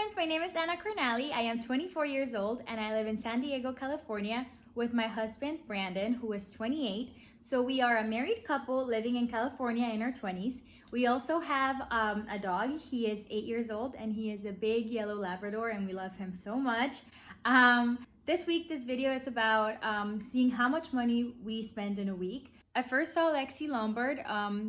friends, my name is Ana Cornali. I am 24 years old and I live in San Diego, California with my husband, Brandon, who is 28. So we are a married couple living in California in our 20s. We also have a dog. He is 8 years old and he is a big yellow Labrador and we love him so much. This week, this video is about seeing how much money we spend in a week. I first saw Lexie Lombard.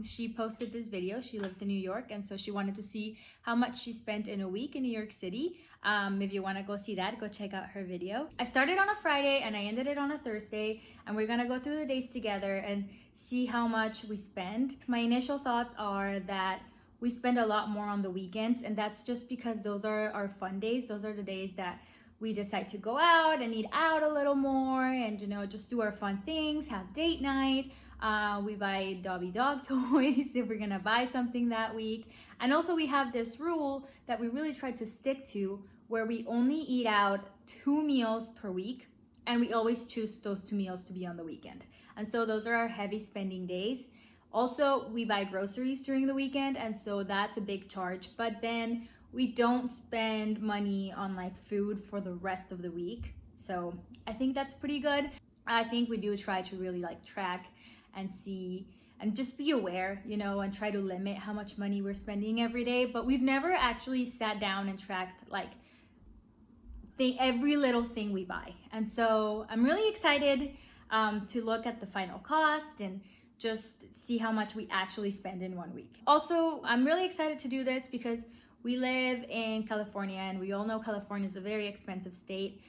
She posted this video. She lives in New York, and so she wanted to see how much she spent in a week in New York City. If you want to go see that, go check out her video. I started on a Friday and I ended it on a Thursday, and we're gonna go through the days together and see how much we spend. My initial thoughts are that we spend a lot more on the weekends, and that's just because those are our fun days. Those are the days that we decide to go out and eat out a little more and, you know, just do our fun things, have date night. We buy Dobby dog toys if we're gonna buy something that week. And also we have this rule that we really try to stick to where we only eat out 2 meals per week, and we always choose those 2 meals to be on the weekend. And so those are our heavy spending days. Also, we buy groceries during the weekend, and so that's a big charge. But then we don't spend money on like food for the rest of the week. So I think that's pretty good. I think we do try to really like track and see and just be aware, you know, and try to limit how much money we're spending every day. But we've never actually sat down and tracked like every little thing we buy. And so I'm really excited to look at the final cost and just see how much we actually spend in 1 week. Also, I'm really excited to do this because we live in California, and we all know California is a very expensive state.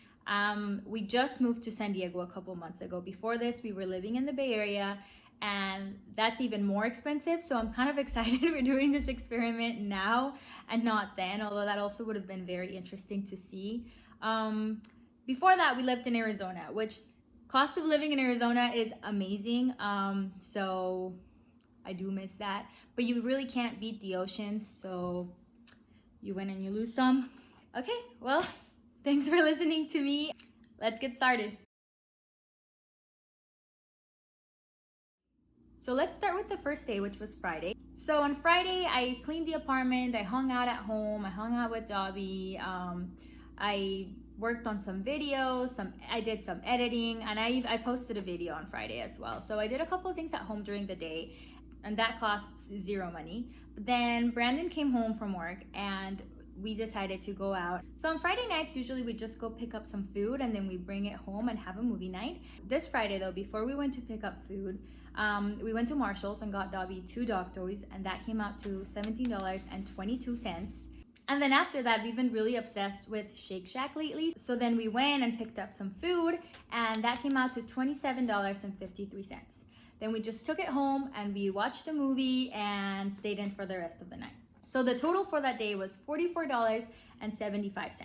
We just moved to San Diego a couple months ago. Before this, we were living in the Bay Area, and that's even more expensive. So I'm kind of excited we're doing this experiment now and not then, although that also would have been very interesting to see. Before that, we lived in Arizona, which cost of living in Arizona is amazing. So I do miss that, but you really can't beat the ocean. So you win and you lose some. Okay, well, thanks for listening to me. Let's get started. So let's start with the first day, which was Friday. So on Friday, I cleaned the apartment, I hung out at home, I hung out with Dobby, I worked on some videos, I did some editing, and I posted a video on Friday as well. So I did a couple of things at home during the day, and that costs zero money. But then Brandon came home from work and we decided to go out. So on Friday nights, usually we just go pick up some food and then we bring it home and have a movie night. This Friday though, before we went to pick up food, we went to Marshall's and got Dobby 2 dog toys, and that came out to $17.22. And then after that, we've been really obsessed with Shake Shack lately. So then we went and picked up some food, and that came out to $27.53. Then we just took it home and we watched a movie and stayed in for the rest of the night. So the total for that day was $44.75.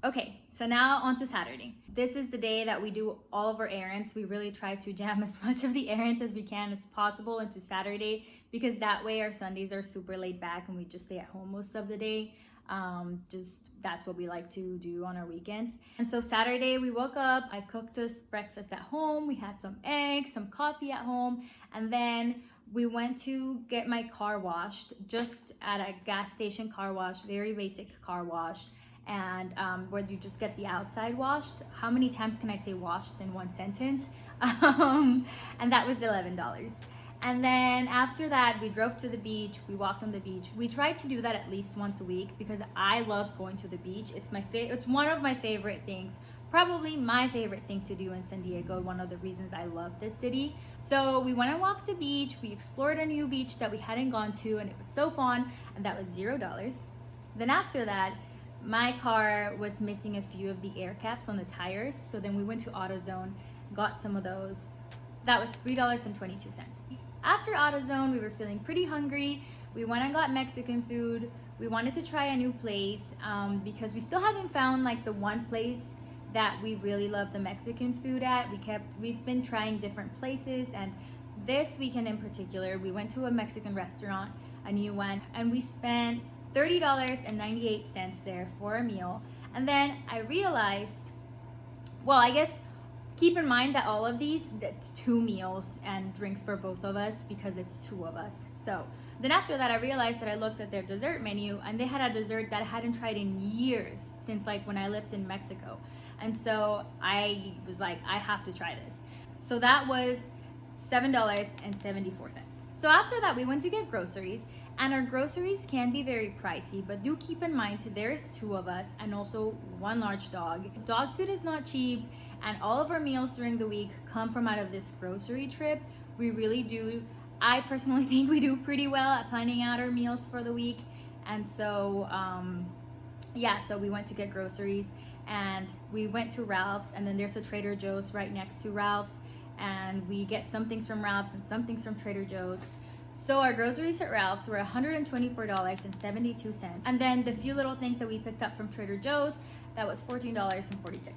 Okay, so now on to Saturday. This is the day that we do all of our errands. We really try to jam as much of the errands as we can as possible into Saturday, because that way our Sundays are super laid back and we just stay at home most of the day. That's what we like to do on our weekends. And so Saturday we woke up, I cooked us breakfast at home, we had some eggs, some coffee at home, and then we went to get my car washed just at a gas station car wash, very basic car wash, and where you just get the outside washed. How many times can I say washed in one sentence? And that was $11. And then after that, we drove to the beach, we walked on the beach. We try to do that at least once a week because I love going to the beach. It's one of my favorite things, probably my favorite thing to do in San Diego, one of the reasons I love this city. So we went and walked the beach, we explored a new beach that we hadn't gone to, and it was so fun, and that was $0. Then after that, my car was missing a few of the air caps on the tires, so then we went to AutoZone, got some of those. That was $3.22. After AutoZone, we were feeling pretty hungry. We went and got Mexican food. We wanted to try a new place because we still haven't found like the one place that we really love the Mexican food at. We've been trying different places, and this weekend in particular, we went to a Mexican restaurant, a new one, and we spent $30.98 there for a meal. And then I realized, well, I guess Keep in mind that all of these, that's 2 meals and drinks for both of us because it's 2 of us. So then after that, I realized that I looked at their dessert menu and they had a dessert that I hadn't tried in years, since like when I lived in Mexico. And so I was like, I have to try this. So that was $7.74. So after that, we went to get groceries, and our groceries can be very pricey, but do keep in mind there's 2 of us and also 1 large dog. Dog food is not cheap, and all of our meals during the week come from out of this grocery trip. We really do, I personally think we do pretty well at planning out our meals for the week. And so yeah, so we went to get groceries, and we went to Ralph's, and then there's a Trader Joe's right next to Ralph's, and we get some things from Ralph's and some things from Trader Joe's. So our groceries at Ralph's were $124.72. And then the few little things that we picked up from Trader Joe's, that was $14.46.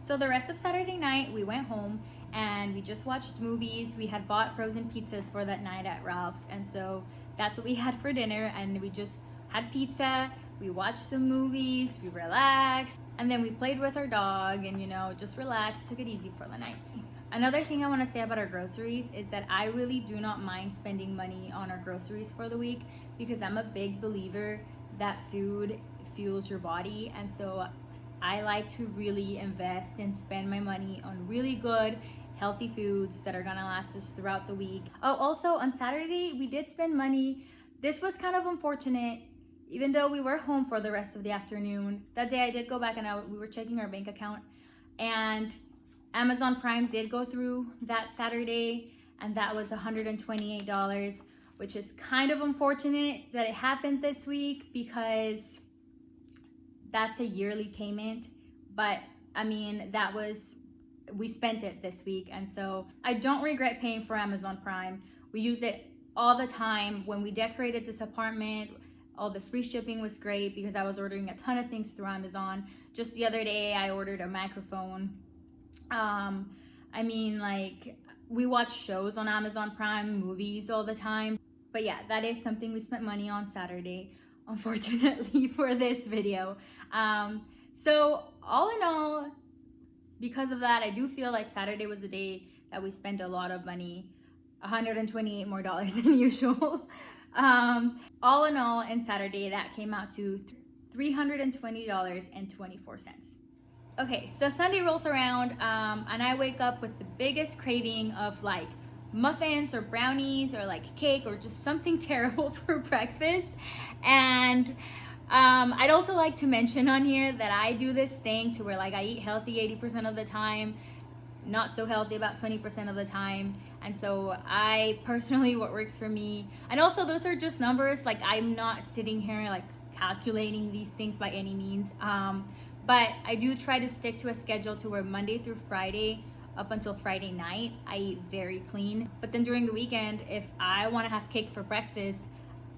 So the rest of Saturday night, we went home and we just watched movies. We had bought frozen pizzas for that night at Ralph's, and so that's what we had for dinner, and we just had pizza, we watched some movies, we relaxed, and then we played with our dog and, you know, just relaxed, took it easy for the night. Another thing I want to say about our groceries is that I really do not mind spending money on our groceries for the week, because I'm a big believer that food fuels your body, and so I like to really invest and spend my money on really good, healthy foods that are gonna last us throughout the week. Oh, also on Saturday, we did spend money. This was kind of unfortunate, even though we were home for the rest of the afternoon. That day I did go back and we were checking our bank account, and Amazon Prime did go through that Saturday, and that was $128, which is kind of unfortunate that it happened this week, because that's a yearly payment. But I mean, we spent it this week, and so I don't regret paying for Amazon Prime. We use it all the time. When we decorated this apartment, all the free shipping was great because I was ordering a ton of things through Amazon. Just the other day, I ordered a microphone. I mean, like, we watch shows on Amazon Prime, movies all the time. But yeah, that is something we spent money on Saturday, unfortunately, for this video. So all in all, because of that, I do feel like Saturday was the day that we spent a lot of money, $128 more than usual. All in all, in Saturday, that came out to $320.24. Okay, so Sunday rolls around, and I wake up with the biggest craving of like muffins or brownies or like cake or just something terrible for breakfast. And I'd also like to mention on here that I do this thing to where like I eat healthy 80% of the time, not so healthy about 20% of the time. And so I personally, what works for me, and also those are just numbers, like I'm not sitting here like calculating these things by any means, but I do try to stick to a schedule to where Monday through Friday up until Friday night I eat very clean. But then during the weekend, if I want to have cake for breakfast,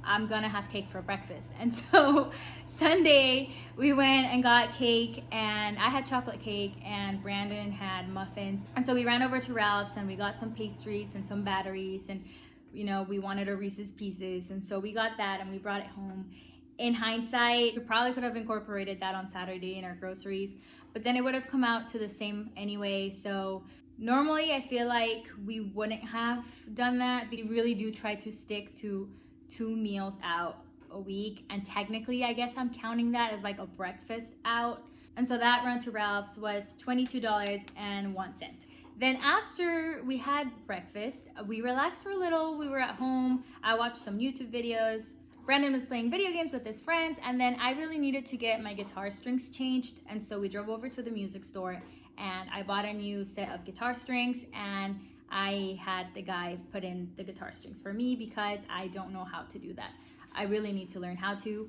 I'm gonna have cake for breakfast. And so Sunday we went and got cake, and I had chocolate cake and Brandon had muffins. And so we ran over to Ralph's and we got some pastries and some batteries, and you know, we wanted a Reese's Pieces, and so we got that and we brought it home. In hindsight, we probably could have incorporated that on Saturday in our groceries, but then it would have come out to the same anyway. So normally I feel like we wouldn't have done that. We really do try to stick to 2 meals out a week, and technically I guess I'm counting that as like a breakfast out. And so that run to Ralph's was $22.01. Then after we had breakfast, we relaxed for a little. We were at home. I watched some YouTube videos. Brandon was playing video games with his friends, and then I really needed to get my guitar strings changed, and so we drove over to the music store and I bought a new set of guitar strings, and I had the guy put in the guitar strings for me because I don't know how to do that. I really need to learn how to,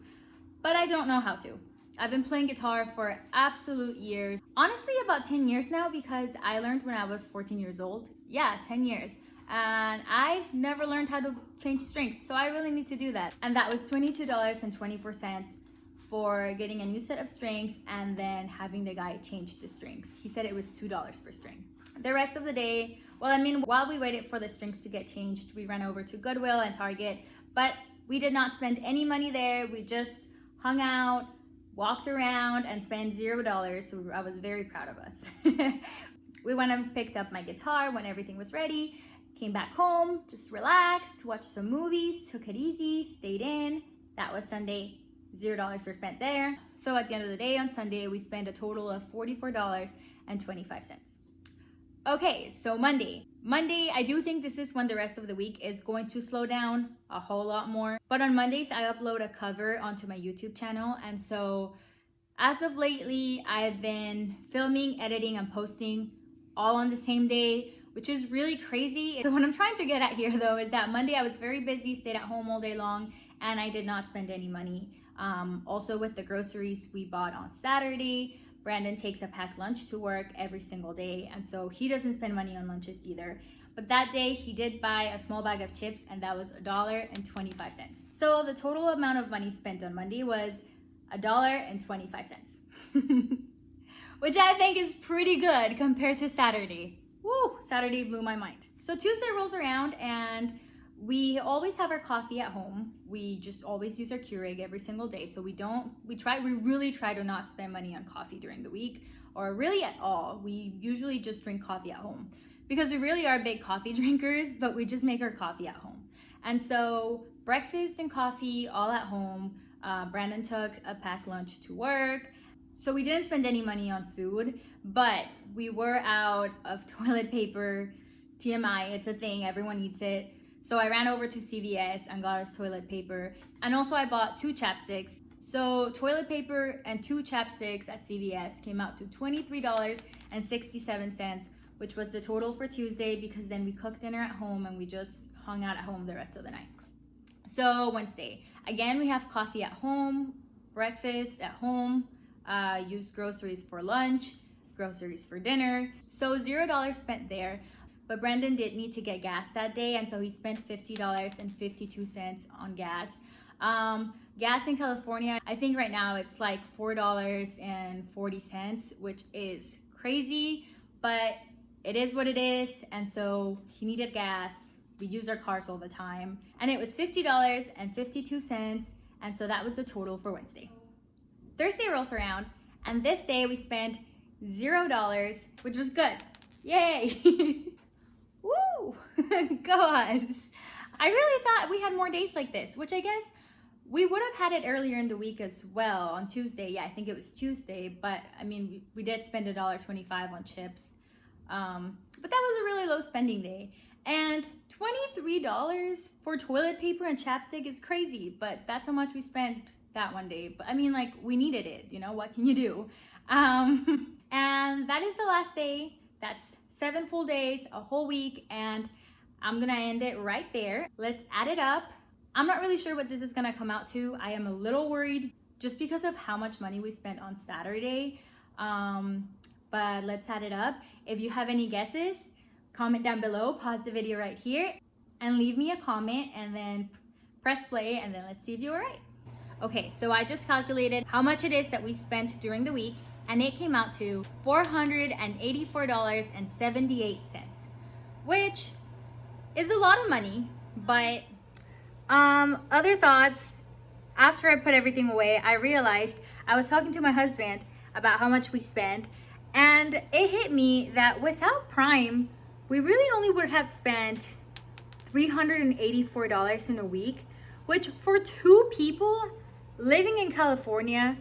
but I don't know how to. I've been playing guitar for absolute years. Honestly, about 10 years now, because I learned when I was 14 years old. Yeah, 10 years. And I've never learned how to change strings, so I really need to do that. And that was $22.24 for getting a new set of strings and then having the guy change the strings. He said it was $2 per string. The rest of the day, well, I mean, while we waited for the strings to get changed, we ran over to Goodwill and Target, but we did not spend any money there. We just hung out, walked around, and spent $0, so I was very proud of us. We went and picked up my guitar when everything was ready, came back home, just relaxed, watched some movies, took it easy, stayed in. That was Sunday. $0 were spent there. So at the end of the day on Sunday, we spent a total of $44.25. Okay, so Monday. Monday, I do think this is when the rest of the week is going to slow down a whole lot more. But on Mondays, I upload a cover onto my YouTube channel. And so as of lately, I've been filming, editing, and posting all on the same day, which is really crazy. So what I'm trying to get at here though is that Monday I was very busy, stayed at home all day long, and I did not spend any money. Also with the groceries we bought on Saturday, Brandon takes a packed lunch to work every single day, and so he doesn't spend money on lunches either. But that day he did buy a small bag of chips, and that was $1.25. So the total amount of money spent on Monday was $1.25, which I think is pretty good compared to Saturday. Woo, Saturday blew my mind. So Tuesday rolls around and we always have our coffee at home. We just always use our Keurig every single day. So we really try to not spend money on coffee during the week, or really at all. We usually just drink coffee at home because we really are big coffee drinkers, but we just make our coffee at home. And so breakfast and coffee all at home. Brandon took a packed lunch to work. So we didn't spend any money on food, but we were out of toilet paper. TMI, it's a thing, everyone eats it. So I ran over to CVS and got us toilet paper. And also I bought 2 chapsticks. So toilet paper and 2 chapsticks at CVS came out to $23.67, which was the total for Tuesday, because then we cooked dinner at home and we just hung out at home the rest of the night. So Wednesday, again, we have coffee at home, breakfast at home, use groceries for lunch, groceries for dinner. So $0 spent there. But Brandon did need to get gas that day, and so he spent $50.52 on gas. Gas in California, I think right now it's like $4.40, which is crazy, but it is what it is. And so he needed gas. We use our cars all the time, and it was $50.52, and so that was the total for Wednesday. Thursday rolls around, and this day we spent $0, which was good. Yay! Woo! Go us! I really thought we had more days like this, which I guess we would have had it earlier in the week as well, on Tuesday. Yeah, I think it was Tuesday, but I mean, we did spend $1.25 on chips. But that was a really low spending day. And $23 for toilet paper and chapstick is crazy, but that's how much we spent that one day. But I mean, like, we needed it, you know, what can you do? And that is the last day. That's 7 full days, a whole week, and I'm gonna end it right there. Let's add it up. I'm not really sure what this is gonna come out to. I am a little worried just because of how much money we spent on Saturday. But let's add it up. If you have any guesses, comment down below, pause the video right here, and leave me a comment, and then press play, and then let's see if you were right. Okay, so I just calculated how much it is that we spent during the week, and it came out to $484.78, which is a lot of money. But other thoughts, after I put everything away, I realized I was talking to my husband about how much we spent, and it hit me that without Prime, we really only would have spent $384 in a week, which for 2 people living in California,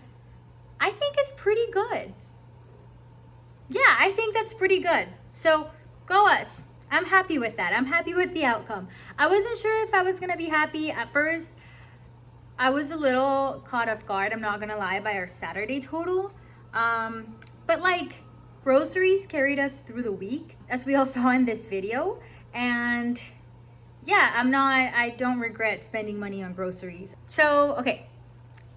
I think it's pretty good. Yeah, I think that's pretty good. So go us. I'm happy with that. I'm happy with the outcome. I wasn't sure if I was gonna be happy. At first, I was a little caught off guard, I'm not gonna lie, by our Saturday total. But like, groceries carried us through the week, as we all saw in this video. And yeah, I don't regret spending money on groceries. So, okay,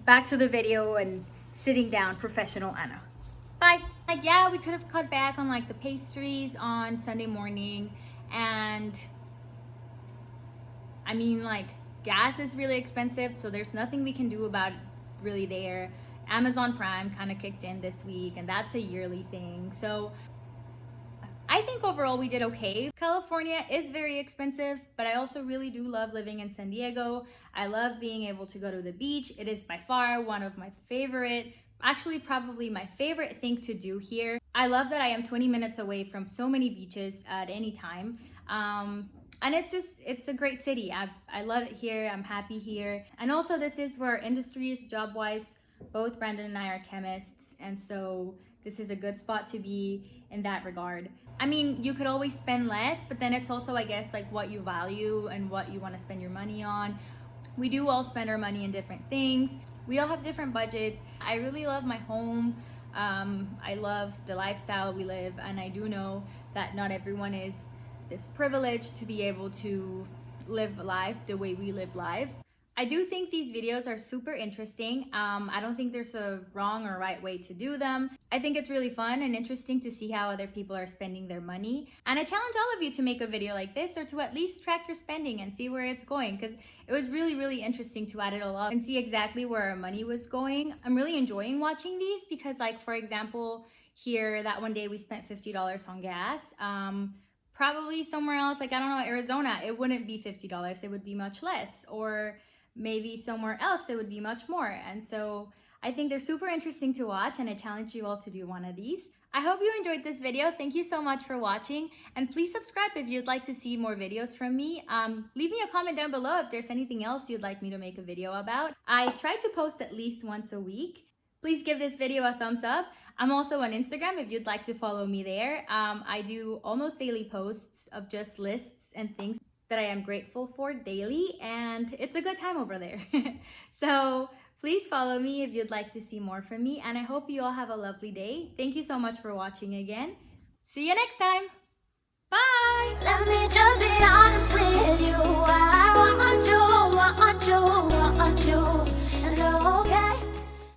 back to the video and sitting down, professional Anna. Bye. Like, yeah, we could have cut back on like the pastries on Sunday morning, and I mean, like, gas is really expensive, so there's nothing we can do about it really there. Amazon Prime kind of kicked in this week, and that's a yearly thing. So I think overall we did okay. California is very expensive, but I also really do love living in San Diego. I love being able to go to the beach. It is by far one of my favorite actually probably my favorite thing to do here. I love that I am 20 minutes away from so many beaches at any time. And it's a great city. I love it here. I'm happy here. And also this is where our industry is job-wise. Both Brandon and I are chemists, and so this is a good spot to be in that regard. I mean, you could always spend less, but then it's also, I guess, like what you value and what you want to spend your money on. We do all spend our money in different things. We all have different budgets. I really love my home. I love the lifestyle we live, and I do know that not everyone is this privilege to be able to live life the way we live life. I do think these videos are super interesting. I don't think there's a wrong or right way to do them. I think it's really fun and interesting to see how other people are spending their money. And I challenge all of you to make a video like this, or to at least track your spending and see where it's going, because it was really, really interesting to add it all up and see exactly where our money was going. I'm really enjoying watching these because, like, for example, here that one day we spent $50 on gas. Probably somewhere else, like, I don't know, Arizona, it wouldn't be $50, it would be much less. Or maybe somewhere else it would be much more. And so I think they're super interesting to watch, and I challenge you all to do one of these. I hope you enjoyed this video. Thank you so much for watching, and please subscribe if you'd like to see more videos from me. Leave me a comment down below if there's anything else you'd like me to make a video about. I try to post at least once a week. Please give this video a thumbs up. I'm also on Instagram if you'd like to follow me there. I do almost daily posts of just lists and things that I am grateful for daily, and it's a good time over there. So please follow me if you'd like to see more from me, and I hope you all have a lovely day. Thank you so much for watching again. See you next time. Bye! Let me just be honest with you. I want you, and okay.